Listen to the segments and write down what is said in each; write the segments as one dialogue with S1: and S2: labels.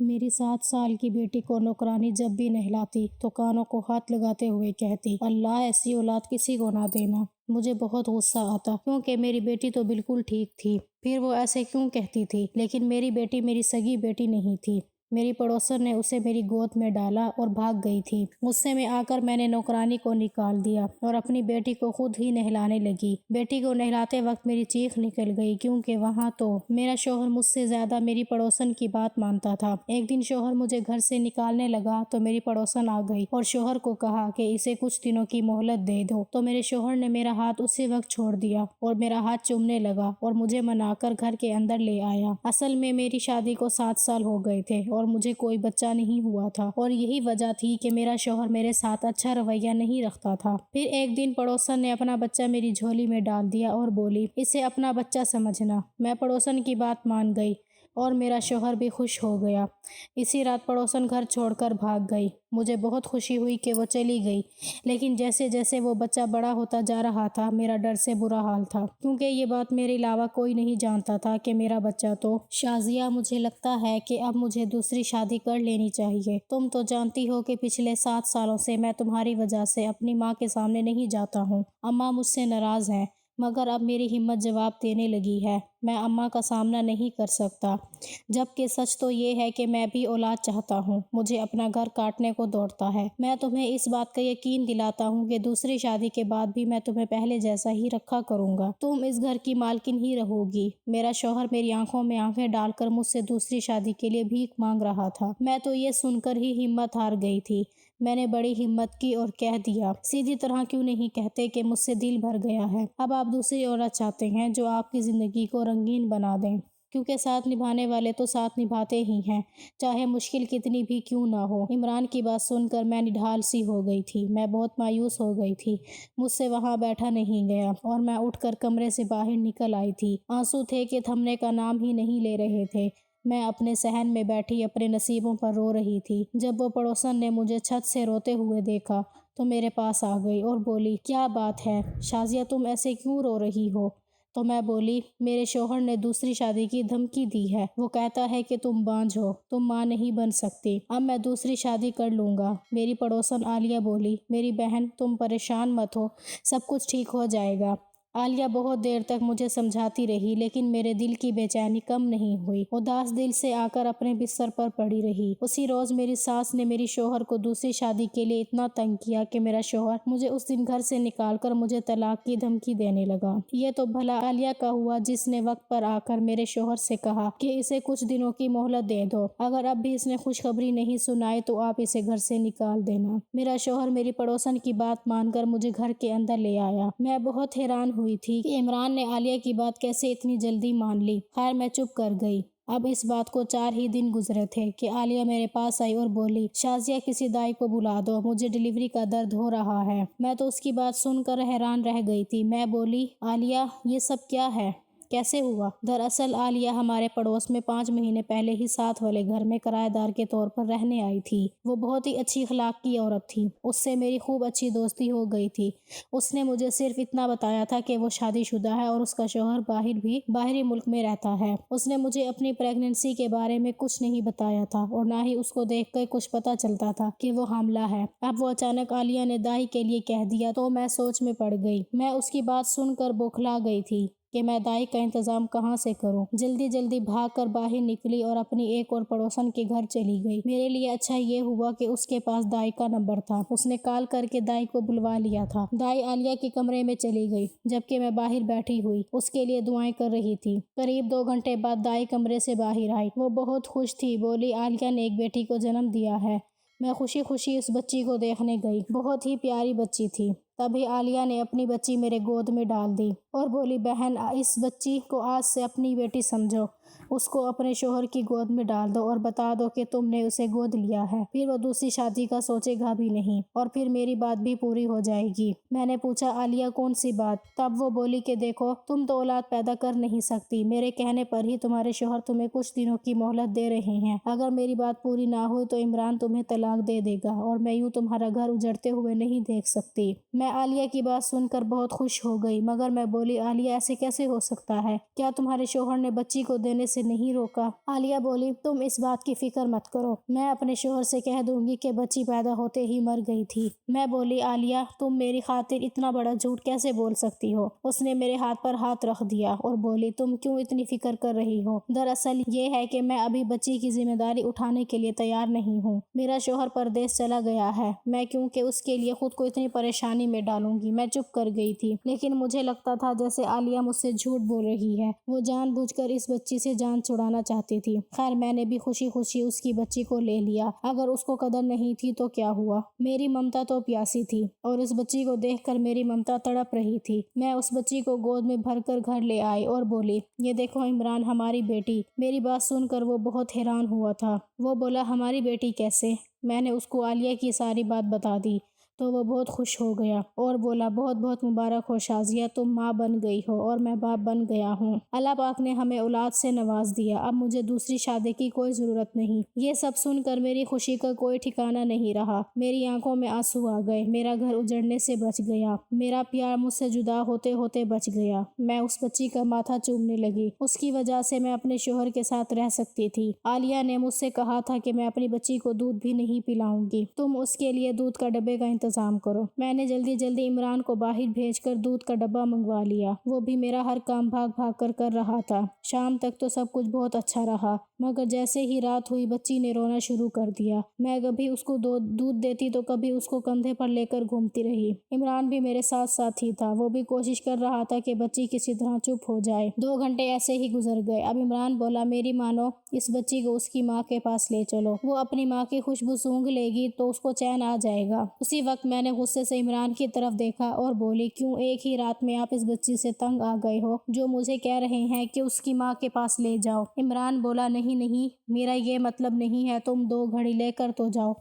S1: میری 7 سال کی بیٹی کو نوکرانی جب بھی نہلاتی تو کانوں کو ہاتھ لگاتے ہوئے کہتی، اللہ ایسی اولاد کسی کو نہ دینا۔ مجھے بہت غصہ آتا کیونکہ میری بیٹی تو بالکل ٹھیک تھی، پھر وہ ایسے کیوں کہتی تھی؟ لیکن میری بیٹی میری سگی بیٹی نہیں تھی۔ میری پڑوسن نے اسے میری گود میں ڈالا اور بھاگ گئی تھی۔ غصے میں آ کر میں نے نوکرانی کو نکال دیا اور اپنی بیٹی کو خود ہی نہلانے لگی۔ بیٹی کو نہلاتے وقت میری چیخ نکل گئی کیونکہ وہاں تو میرا شوہر مجھ سے زیادہ میری پڑوسن کی بات مانتا تھا۔ ایک دن شوہر مجھے گھر سے نکالنے لگا تو میری پڑوسن آ گئی اور شوہر کو کہا کہ اسے کچھ دنوں کی مہلت دے دو، تو میرے شوہر نے میرا ہاتھ اسی وقت چھوڑ دیا اور میرا ہاتھ چومنے لگا اور مجھے منا کر گھر کے اندر لے آیا۔ اصل میں میری شادی کو 7 سال ہو گئے تھے اور مجھے کوئی بچہ نہیں ہوا تھا، اور یہی وجہ تھی کہ میرا شوہر میرے ساتھ اچھا رویہ نہیں رکھتا تھا۔ پھر ایک دن پڑوسن نے اپنا بچہ میری جھولی میں ڈال دیا اور بولی، اسے اپنا بچہ سمجھنا۔ میں پڑوسن کی بات مان گئی اور میرا شوہر بھی خوش ہو گیا۔ اسی رات پڑوسن گھر چھوڑ کر بھاگ گئی۔ مجھے بہت خوشی ہوئی کہ وہ چلی گئی، لیکن جیسے جیسے وہ بچہ بڑا ہوتا جا رہا تھا میرا ڈر سے برا حال تھا، کیونکہ یہ بات میرے علاوہ کوئی نہیں جانتا تھا کہ میرا بچہ تو شازیہ۔ مجھے لگتا ہے کہ اب مجھے دوسری شادی کر لینی چاہیے۔ تم تو جانتی ہو کہ پچھلے 7 سالوں سے میں تمہاری وجہ سے اپنی ماں کے سامنے نہیں جاتا ہوں۔ اماں مجھ سے ناراض ہیں، مگر اب میری ہمت جواب دینے لگی ہے۔ میں اماں کا سامنا نہیں کر سکتا، جبکہ سچ تو یہ ہے کہ میں بھی اولاد چاہتا ہوں۔ مجھے اپنا گھر کاٹنے کو دوڑتا ہے۔ میں تمہیں اس بات کا یقین دلاتا ہوں کہ دوسری شادی کے بعد بھی میں تمہیں پہلے جیسا ہی رکھا کروں گا۔ تم اس گھر کی مالکن ہی رہو گی۔ میرا شوہر میری آنکھوں میں آنکھیں ڈال کر مجھ سے دوسری شادی کے لیے بھیک مانگ رہا تھا۔ میں تو یہ سن کر ہی ہمت ہار گئی تھی۔ میں نے بڑی ہمت کی اور کہہ دیا، سیدھی طرح کیوں نہیں کہتے کہ مجھ سے دل بھر گیا ہے۔ اب آپ دوسری عورت چاہتے ہیں جو آپ کی زندگی کو رنگین بنا دیں، کیونکہ ساتھ نبھانے والے تو ساتھ نبھاتے ہی ہیں، چاہے مشکل کتنی بھی کیوں نہ ہو۔ عمران کی بات سن کر میں نڈھال سی ہو گئی تھی۔ میں بہت مایوس ہو گئی تھی۔ مجھ سے وہاں بیٹھا نہیں گیا اور میں اٹھ کر کمرے سے باہر نکل آئی تھی۔ آنسو تھے کہ تھمنے کا نام ہی نہیں لے رہے تھے۔ میں اپنے صحن میں بیٹھی اپنے نصیبوں پر رو رہی تھی۔ جب وہ پڑوسن نے مجھے چھت سے روتے ہوئے دیکھا تو میرے پاس آ گئی اور بولی، کیا بات ہے شازیہ، تم ایسے کیوں رو رہی ہو؟ تو میں بولی، میرے شوہر نے دوسری شادی کی دھمکی دی ہے۔ وہ کہتا ہے کہ تم بانجھ ہو، تم ماں نہیں بن سکتی۔ اب میں دوسری شادی کر لوں گا۔ میری پڑوسن عالیہ بولی، میری بہن تم پریشان مت ہو، سب کچھ ٹھیک ہو جائے گا۔ عالیہ بہت دیر تک مجھے سمجھاتی رہی، لیکن میرے دل کی بے چینی کم نہیں ہوئی۔ اداس دل سے آ کر اپنے بستر پر پڑی رہی۔ اسی روز میری ساس نے میری شوہر کو دوسری شادی کے لیے اتنا تنگ کیا کہ میرا شوہر مجھے اس دن گھر سے نکال کر مجھے طلاق کی دھمکی دینے لگا۔ یہ تو بھلا عالیہ کا ہوا جس نے وقت پر آ کر میرے شوہر سے کہا کہ اسے کچھ دنوں کی مہلت دے دو، اگر اب بھی اس نے خوشخبری نہیں سنائی تو آپ اسے گھر سے نکال دینا۔ میرا شوہر میری پڑوسن کی بات مان کر مجھے گھر کے اندر لے آیا۔ میں بہت حیران ہوئی تھی کہ عمران نے عالیہ کی بات کیسے اتنی جلدی مان لی۔ خیر میں چپ کر گئی۔ اب اس بات کو 4 ہی دن گزرے تھے کہ عالیہ میرے پاس آئی اور بولی، شازیہ کسی دائی کو بلا دو، مجھے ڈیلیوری کا درد ہو رہا ہے۔ میں تو اس کی بات سن کر حیران رہ گئی تھی۔ میں بولی، عالیہ یہ سب کیا ہے؟ کیسے ہوا؟ دراصل عالیہ ہمارے پڑوس میں 5 مہینے پہلے ہی ساتھ والے گھر میں کرایہ دار کے طور پر رہنے آئی تھی۔ وہ بہت ہی اچھی اخلاق کی عورت تھی۔ اس سے میری خوب اچھی دوستی ہو گئی تھی۔ اس نے مجھے صرف اتنا بتایا تھا کہ وہ شادی شدہ ہے اور اس کا شوہر باہری ملک میں رہتا ہے۔ اس نے مجھے اپنی پریگننسی کے بارے میں کچھ نہیں بتایا تھا اور نہ ہی اس کو دیکھ کر کچھ پتا چلتا تھا کہ وہ حاملہ ہے۔ اب وہ اچانک عالیہ نے دائی کے لیے کہہ دیا تو میں سوچ میں پڑ گئی۔ میں اس کی بات سن کر بوکھلا گئی تھی کہ میں دائی کا انتظام کہاں سے کروں۔ جلدی بھاگ کر باہر نکلی اور اپنی ایک اور پڑوسن کے گھر چلی گئی۔ میرے لیے اچھا یہ ہوا کہ اس کے پاس دائی کا نمبر تھا۔ اس نے کال کر کے دائی کو بلوا لیا تھا۔ دائی عالیہ کے کمرے میں چلی گئی، جبکہ میں باہر بیٹھی ہوئی اس کے لیے دعائیں کر رہی تھی۔ قریب 2 گھنٹے بعد دائی کمرے سے باہر آئی۔ وہ بہت خوش تھی۔ بولی، عالیہ نے ایک بیٹی کو جنم دیا ہے۔ میں خوشی خوشی اس بچی کو دیکھنے گئی۔ بہت ہی پیاری بچی تھی۔ تبھی عالیہ نے اپنی بچی میرے گود میں ڈال دی اور بولی، بہن اس بچی کو آج سے اپنی بیٹی سمجھو، اس کو اپنے شوہر کی گود میں ڈال دو اور بتا دو کہ تم نے اسے گود لیا ہے، پھر وہ دوسری شادی کا سوچے گا بھی نہیں اور پھر میری بات بھی پوری ہو جائے گی۔ میں نے پوچھا، عالیہ کون سی بات؟ تب وہ بولی کہ دیکھو تم تو اولاد پیدا کر نہیں سکتی، میرے کہنے پر ہی تمہارے شوہر تمہیں کچھ دنوں کی مہلت دے رہے ہیں، اگر میری بات پوری نہ ہوئی تو عمران تمہیں طلاق دے دے گا اور میں یوں تمہارا گھر اجڑتے ہوئے نہیں دیکھ سکتی۔ میں عالیہ کی بات سن کر بہت خوش ہو گئی، مگر میں بولی، عالیہ ایسے کیسے ہو سکتا ہے؟ کیا تمہارے شوہر نے بچی کو دینے دینے سے نہیں روکا؟ عالیہ بولی تم اس بات کی فکر مت کرو، میں اپنے شوہر سے کہہ دوں گی کہ بچی پیدا ہوتے ہی مر گئی تھی۔ میں بولی عالیہ تم میری خاطر اتنا بڑا جھوٹ کیسے بول سکتی ہو؟ اس نے میرے ہاتھ پر ہاتھ رکھ دیا اور بولی تم کیوں اتنی فکر کر رہی ہو؟ دراصل یہ ہے کہ میں ابھی بچی کی ذمہ داری اٹھانے کے لیے تیار نہیں ہوں۔ میرا شوہر پردیس چلا گیا ہے، میں کیونکہ اس کے لیے خود کو اتنی پریشانی میں ڈالوں گی۔ میں چپ کر گئی تھی، لیکن مجھے لگتا تھا جیسے عالیہ مجھ سے جھوٹ بول رہی ہے، وہ جان بوجھ کر اس بچی سے جان چھڑانا چاہتی تھی۔ خیر میں نے بھی خوشی خوشی اس کی بچی کو لے لیا، اگر اس کو قدر نہیں تھی تو کیا ہوا؟ میری ممتا تو پیاسی تھی اور اس بچی کو دیکھ کر میری ممتا تڑپ رہی تھی۔ میں اس بچی کو گود میں بھر کر گھر لے آئی اور بولی یہ دیکھو عمران ہماری بیٹی۔ میری بات سن کر وہ بہت حیران ہوا تھا۔ وہ بولا ہماری بیٹی کیسے؟ میں نے اس کو عالیہ کی ساری بات بتا دی تو وہ بہت خوش ہو گیا اور بولا بہت بہت مبارک ہو شازیہ، تم ماں بن گئی ہو اور میں باپ بن گیا ہوں۔ اللہ پاک نے ہمیں اولاد سے نواز دیا، اب مجھے دوسری شادی کی کوئی ضرورت نہیں۔ یہ سب سن کر میری خوشی کا کوئی ٹھکانہ نہیں رہا، میری آنکھوں میں آنسو آ گئے، میرا گھر اجڑنے سے بچ گیا، میرا پیار مجھ سے جدا ہوتے ہوتے بچ گیا۔ میں اس بچی کا ماتھا چومنے لگی، اس کی وجہ سے میں اپنے شوہر کے ساتھ رہ سکتی تھی۔ عالیہ نے مجھ سے کہا تھا کہ میں اپنی بچی کو دودھ بھی نہیں پلاؤں گی، تم اس کے لیے دودھ کا ڈبے کا انتظام کرو۔ میں نے جلدی جلدی عمران کو باہر بھیج کر دودھ کا ڈبہ منگوا لیا، وہ بھی میرا ہر کام بھاگ بھاگ کر رہا تھا۔ شام تک تو سب کچھ بہت اچھا رہا، مگر جیسے ہی رات ہوئی بچی نے رونا شروع کر دیا۔ میں کبھی اس کو دودھ دیتی تو کبھی اس کو کندھے پر لے کر گھومتی رہی۔ عمران بھی میرے ساتھ ہی تھا، وہ بھی کوشش کر رہا تھا کہ بچی کسی طرح چپ ہو جائے۔ 2 گھنٹے ایسے ہی گزر گئے۔ اب عمران بولا میری مانو، اس بچی کو اس کی ماں کے پاس لے چلو، وہ اپنی ماں کی خوشبو سونگھ لے گی تو اس کو چین آ جائے گا۔ اسی وقت میں نے غصے سے عمران کی طرف دیکھا اور بولی کیوں ایک ہی رات میں آپ اس بچی سے تنگ آ گئے ہو جو مجھے کہہ رہے ہیں کہ اس کی ماں کے پاس لے جاؤ؟ عمران بولا نہیں نہیں، میرا یہ مطلب نہیں ہے، تم 2 گھڑی لے کر تو جاؤ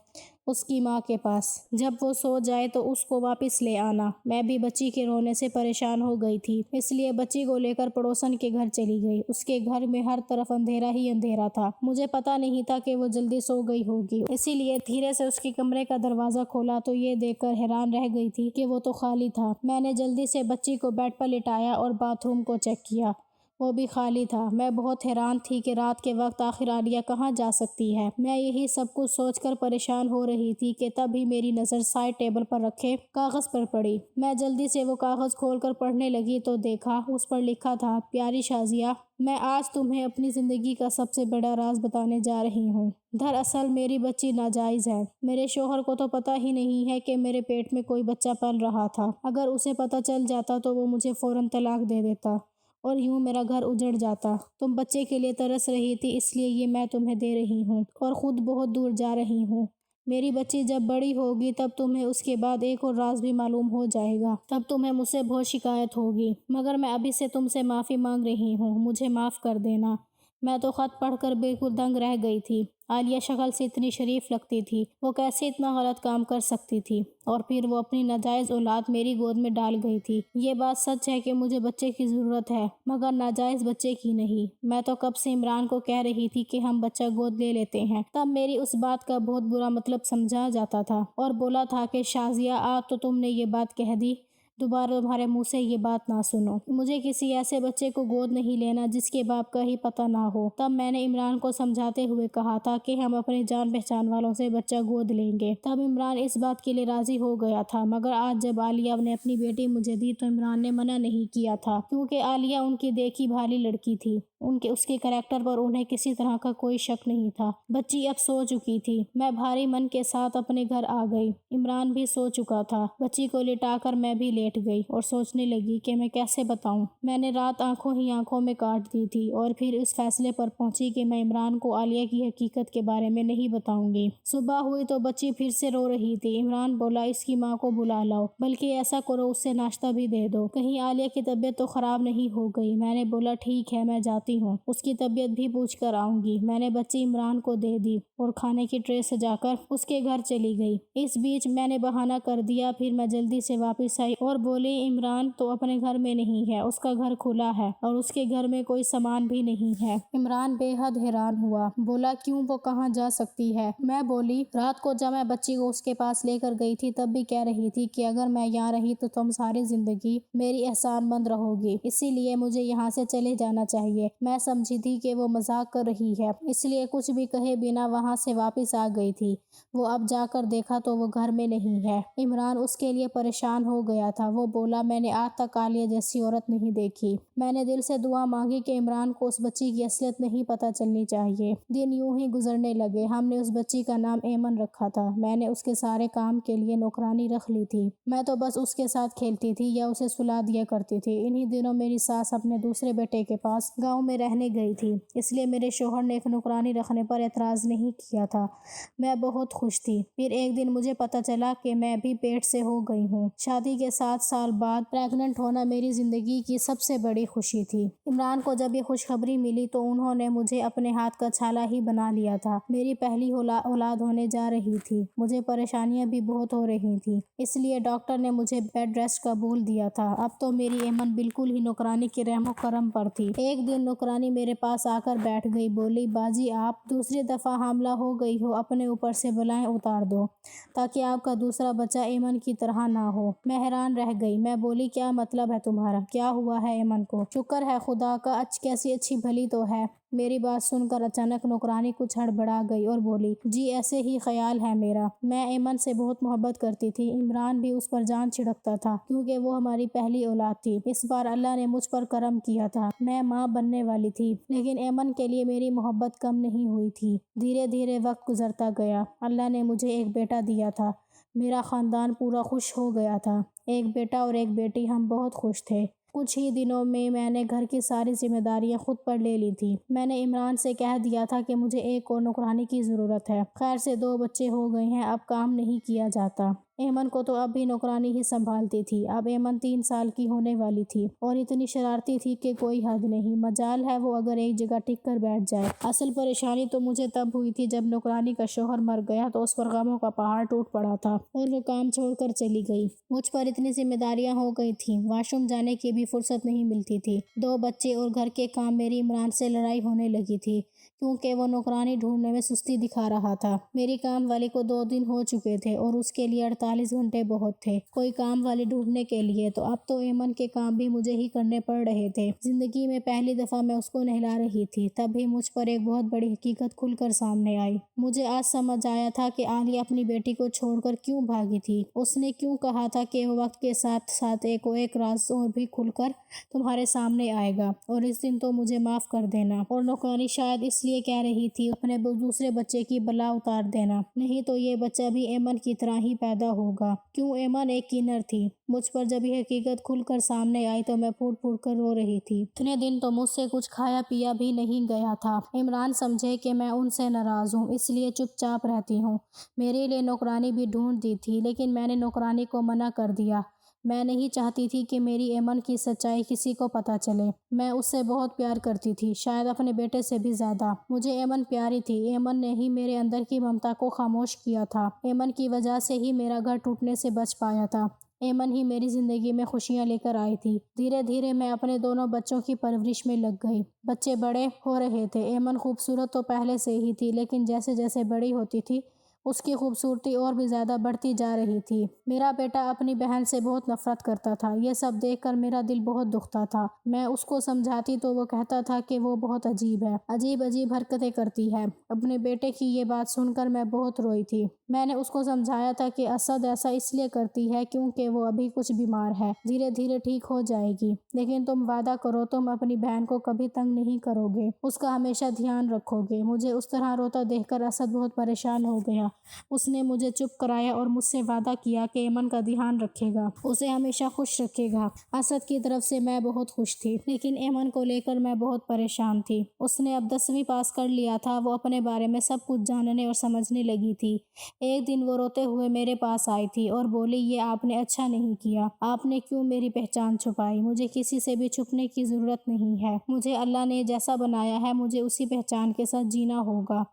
S1: اس کی ماں کے پاس، جب وہ سو جائے تو اس کو واپس لے آنا۔ میں بھی بچی کے رونے سے پریشان ہو گئی تھی، اس لیے بچی کو لے کر پڑوسن کے گھر چلی گئی۔ اس کے گھر میں ہر طرف اندھیرا ہی اندھیرا تھا، مجھے پتا نہیں تھا کہ وہ جلدی سو گئی ہوگی، اسی لیے دھیرے سے اس کے کمرے کا دروازہ کھولا تو یہ دیکھ کر حیران رہ گئی تھی کہ وہ تو خالی تھا۔ میں نے جلدی سے بچی کو بیڈ پر لٹایا اور باتھ روم کو چیک کیا، وہ بھی خالی تھا۔ میں بہت حیران تھی کہ رات کے وقت آخر عالیہ کہاں جا سکتی ہے۔ میں یہی سب کچھ سوچ کر پریشان ہو رہی تھی کہ تب ہی میری نظر سائڈ ٹیبل پر رکھے کاغذ پر پڑی۔ میں جلدی سے وہ کاغذ کھول کر پڑھنے لگی تو دیکھا اس پر لکھا تھا پیاری شازیہ، میں آج تمہیں اپنی زندگی کا سب سے بڑا راز بتانے جا رہی ہوں۔ دراصل میری بچی ناجائز ہے، میرے شوہر کو تو پتہ ہی نہیں ہے کہ میرے پیٹ میں کوئی بچہ پل رہا تھا، اگر اسے پتہ چل جاتا تو وہ مجھے فوراً طلاق دے دیتا اور یوں میرا گھر اجڑ جاتا۔ تم بچے کے لیے ترس رہی تھی، اس لیے یہ میں تمہیں دے رہی ہوں اور خود بہت دور جا رہی ہوں۔ میری بچی جب بڑی ہوگی تب تمہیں اس کے بعد ایک اور راز بھی معلوم ہو جائے گا، تب تمہیں مجھ سے بہت شکایت ہوگی، مگر میں ابھی سے تم سے معافی مانگ رہی ہوں، مجھے معاف کر دینا۔ میں تو خط پڑھ کر بالکل دنگ رہ گئی تھی۔ عالیہ شکل سے اتنی شریف لگتی تھی، وہ کیسے اتنا غلط کام کر سکتی تھی؟ اور پھر وہ اپنی ناجائز اولاد میری گود میں ڈال گئی تھی۔ یہ بات سچ ہے کہ مجھے بچے کی ضرورت ہے، مگر ناجائز بچے کی نہیں۔ میں تو کب سے عمران کو کہہ رہی تھی کہ ہم بچہ گود لے لیتے ہیں، تب میری اس بات کا بہت برا مطلب سمجھا جاتا تھا اور بولا تھا کہ شازیہ آج تو تم نے یہ بات کہہ دی، دوبارہ تمہارے منہ سے یہ بات نہ سنو۔ مجھے کسی ایسے بچے کو گود نہیں لینا جس کے باپ کا ہی پتہ نہ ہو۔ تب میں نے عمران کو سمجھاتے ہوئے کہا تھا کہ ہم اپنے جان پہچان والوں سے بچہ گود لیں گے، تب عمران اس بات کے لیے راضی ہو گیا تھا، مگر آج جب عالیہ نے اپنی بیٹی مجھے دی تو عمران نے منع نہیں کیا تھا، کیونکہ عالیہ ان کی دیکھی بھالی لڑکی تھی، اس کے کریکٹر پر انہیں کسی طرح کا کوئی شک نہیں تھا۔ بچی اب سو چکی تھی، میں بھاری من کے ساتھ اپنے گھر آ گئی۔ عمران بھی سو چکا تھا، بچی کو لٹا کر میں بھی لیٹ گئی اور سوچنے لگی کہ میں کیسے بتاؤں۔ میں نے رات آنکھوں میں کاٹ دی تھی اور پھر اس فیصلے پر پہنچی کہ میں عمران کو عالیہ کی حقیقت کے بارے میں نہیں بتاؤں گی۔ صبح ہوئی تو بچی پھر سے رو رہی تھی۔ عمران بولا اس کی ماں کو بلا لاؤ، بلکہ ایسا کرو اس سے ناشتہ بھی دے دو، کہیں عالیہ کی طبیعت تو خراب نہیں ہو گئی۔ میں نے بولا ٹھیک ہے، میں جاتی ہوں، اس کی طبیعت بھی پوچھ کر آؤں گی۔ میں نے بچی عمران کو دے دی اور کھانے کی ٹرے سجا کر اس کے گھر چلی گئی۔ اس بیچ میں نے بہانہ کر دیا، پھر میں جلدی سے واپس آئی اور بولی عمران تو اپنے گھر میں نہیں ہے، اس کا گھر کھلا ہے اور اس کے گھر میں کوئی سامان بھی نہیں ہے۔ عمران بے حد حیران ہوا، بولا کیوں، وہ کہاں جا سکتی ہے؟ میں بولی رات کو جب میں بچی کو اس کے پاس لے کر گئی تھی تب بھی کہہ رہی تھی کہ اگر میں یہاں رہی تو تم ساری زندگی میری احسان مند رہو گی، اسی لیے مجھے یہاں سے چلے جانا چاہیے۔ میں سمجھی تھی کہ وہ مذاق کر رہی ہے، اس لیے کچھ بھی کہے بنا وہاں سے واپس آ گئی تھی۔ وہ اب جا کر دیکھا تو وہ گھر میں نہیں ہے۔ عمران اس کے لیے پریشان ہو گیا تھا۔ وہ بولا، میں نے آج تک عالیہ جیسی عورت نہیں دیکھی۔ میں نے دل سے دعا مانگی کہ عمران کو اس بچی کی اصلیت نہیں پتہ چلنی چاہیے۔ دن یوں ہی گزرنے لگے۔ ہم نے اس بچی کا نام ایمن رکھا تھا۔ میں نے اس کے سارے کام کے لیے نوکرانی رکھ لی تھی۔ میں تو بس اس کے ساتھ کھیلتی تھی یا اسے سلا دیا کرتی تھی۔ انہی دنوں میری ساس اپنے دوسرے بیٹے کے پاس گاؤں میں رہنے گئی تھی، اس لیے میرے شوہر نے ایک نوکرانی رکھنے پر اعتراض نہیں کیا تھا۔ میں بہت خوش تھی۔ پھر ایک دن مجھے پتہ چلا کہ میں بھی پیٹ سے ہو گئی ہوں۔ شادی کے 7 سال بعد پریگننٹ ہونا میری زندگی کی سب سے بڑی خوشی تھی۔ عمران کو جب یہ خوشخبری ملی تو انہوں نے مجھے اپنے ہاتھ کا چھالا ہی بنا لیا تھا۔ میری پہلی اولاد ہونے جا رہی تھی۔ مجھے پریشانیاں بھی بہت ہو رہی تھیں، اس لیے ڈاکٹر نے مجھے بیڈ ریسٹ کا بول دیا تھا۔ اب تو میری ایمن بالکل ہی نوکرانی کے رحم و کرم پر تھی۔ ایک دن نوکرانی میرے پاس آ کر بیٹھ گئی، بولی، باجی آپ دوسری دفعہ حاملہ ہو گئی ہو، اپنے اوپر سے بلائیں اتار دو تاکہ آپ کا دوسرا بچہ ایمن کی طرح نہ ہو۔ میں حیران رہ گئی۔ میں بولی، کیا مطلب ہے تمہارا؟ کیا ہوا ہے ایمن کو؟ شکر ہے خدا کا، کیسی اچھی بھلی تو ہے۔ میری بات سن کر اچانک نوکرانی کچھ ہڑبڑا گئی اور بولی، جی ایسے ہی خیال ہے میرا۔ میں ایمن سے بہت محبت کرتی تھی۔ عمران بھی اس پر جان چھڑکتا تھا کیونکہ وہ ہماری پہلی اولاد تھی۔ اس بار اللہ نے مجھ پر کرم کیا تھا، میں ماں بننے والی تھی، لیکن ایمن کے لیے میری محبت کم نہیں ہوئی تھی۔ دھیرے دھیرے وقت گزرتا گیا۔ اللہ نے مجھے ایک بیٹا دیا تھا۔ میرا خاندان پورا خوش ہو گیا تھا۔ ایک بیٹا اور ایک بیٹی، ہم بہت خوش تھے۔ کچھ ہی دنوں میں نے گھر کی ساری ذمہ داریاں خود پر لے لی تھی۔ میں نے عمران سے کہہ دیا تھا کہ مجھے ایک اور نوکرانی کی ضرورت ہے۔ خیر سے 2 بچے ہو گئے ہیں، اب کام نہیں کیا جاتا۔ ایمن کو تو اب بھی نوکرانی ہی سنبھالتی تھی۔ اب ایمن 3 سال کی ہونے والی تھی اور اتنی شرارتی تھی کہ کوئی حد نہیں۔ مجال ہے وہ اگر ایک جگہ ٹک کر بیٹھ جائے۔ اصل پریشانی تو مجھے تب ہوئی تھی جب نوکرانی کا شوہر مر گیا تو اس پر غموں کا پہاڑ ٹوٹ پڑا تھا اور وہ کام چھوڑ کر چلی گئی۔ مجھ پر اتنی ذمہ داریاں ہو گئی تھیں، واش روم جانے کی بھی فرصت نہیں ملتی تھی۔ 2 بچے اور گھر کے کام، میری عمران سے لڑائی ہونے لگی تھی کیونکہ وہ نوکرانی ڈھونڈنے میں سستی دکھا رہا تھا۔ میری کام والی کو 2 دن ہو چکے تھے اور اس کے لیے 48 گھنٹے بہت تھے کوئی کام والی ڈھونڈنے کے لیے، تو اب تو ایمن کے کام بھی مجھے ہی کرنے پڑ رہے تھے۔ زندگی میں پہلی دفعہ میں اس کو نہلا رہی تھی، تب بھی مجھ پر ایک بہت بڑی حقیقت کھل کر سامنے آئی۔ مجھے آج سمجھ آیا تھا کہ عالیہ اپنی بیٹی کو چھوڑ کر کیوں بھاگی تھی۔ اس نے کیوں کہا تھا کہ وقت کے ساتھ ساتھ ایک راز اور بھی کھل کر تمہارے سامنے آئے گا اور اس دن تو مجھے معاف کر دینا۔ اور نوکرانی شاید اس لیے کہہ رہی تھی اپنے دوسرے بچے کی بلا اتار دینا، نہیں تو یہ بچہ بھی ایمن کی طرح ہی پیدا ہوگا۔ کیوں ایمن ایک کنر تھی۔ مجھ پر جب یہ حقیقت کھل کر سامنے آئی تو میں پھوٹ پھوٹ کر رو رہی تھی۔ اتنے دن تو مجھ سے کچھ کھایا پیا بھی نہیں گیا تھا۔ عمران سمجھے کہ میں ان سے ناراض ہوں، اس لیے چپ چاپ رہتی ہوں۔ میرے لیے نوکرانی بھی ڈھونڈ دی تھی، لیکن میں نے نوکرانی کو منع کر دیا۔ میں نہیں چاہتی تھی کہ میری ایمن کی سچائی کسی کو پتہ چلے۔ میں اس سے بہت پیار کرتی تھی، شاید اپنے بیٹے سے بھی زیادہ۔ مجھے ایمن پیاری تھی۔ ایمن نے ہی میرے اندر کی ممتا کو خاموش کیا تھا۔ ایمن کی وجہ سے ہی میرا گھر ٹوٹنے سے بچ پایا تھا۔ ایمن ہی میری زندگی میں خوشیاں لے کر آئی تھی۔ دھیرے دھیرے میں اپنے دونوں بچوں کی پرورش میں لگ گئی۔ بچے بڑے ہو رہے تھے۔ ایمن خوبصورت تو پہلے سے ہی تھی، لیکن جیسے جیسے بڑی ہوتی تھی اس کی خوبصورتی اور بھی زیادہ بڑھتی جا رہی تھی۔ میرا بیٹا اپنی بہن سے بہت نفرت کرتا تھا۔ یہ سب دیکھ کر میرا دل بہت دکھتا تھا۔ میں اس کو سمجھاتی تو وہ کہتا تھا کہ وہ بہت عجیب ہے، عجیب حرکتیں کرتی ہے۔ اپنے بیٹے کی یہ بات سن کر میں بہت روئی تھی۔ میں نے اس کو سمجھایا تھا کہ اسد ایسا اس لیے کرتی ہے کیونکہ وہ ابھی کچھ بیمار ہے، دھیرے دھیرے ٹھیک ہو جائے گی، لیکن تم وعدہ کرو تم اپنی بہن کو کبھی تنگ نہیں کرو گے، اس کا ہمیشہ دھیان رکھو گے۔ مجھے اس طرح روتا دیکھ کر اسد بہت پریشان ہو گیا۔ اس نے مجھے چپ کرایا اور مجھ سے وعدہ کیا کہ ایمن کا دھیان رکھے گا، اسے ہمیشہ خوش رکھے گا۔ اسد کی طرف سے میں بہت خوش تھی، لیکن ایمن کو لے کر میں بہت پریشان تھی۔ اس نے اب 10ویں پاس کر لیا تھا، وہ اپنے بارے میں سب کچھ جاننے اور سمجھنے لگی تھی۔ ایک دن وہ روتے ہوئے میرے پاس آئی تھی اور بولی، یہ آپ نے اچھا نہیں کیا، آپ نے کیوں میری پہچان چھپائی؟ مجھے کسی سے بھی چھپنے کی ضرورت نہیں ہے، مجھے اللہ نے جیسا بنایا ہے مجھے اسی پہچان کے ساتھ جینا ہوگا۔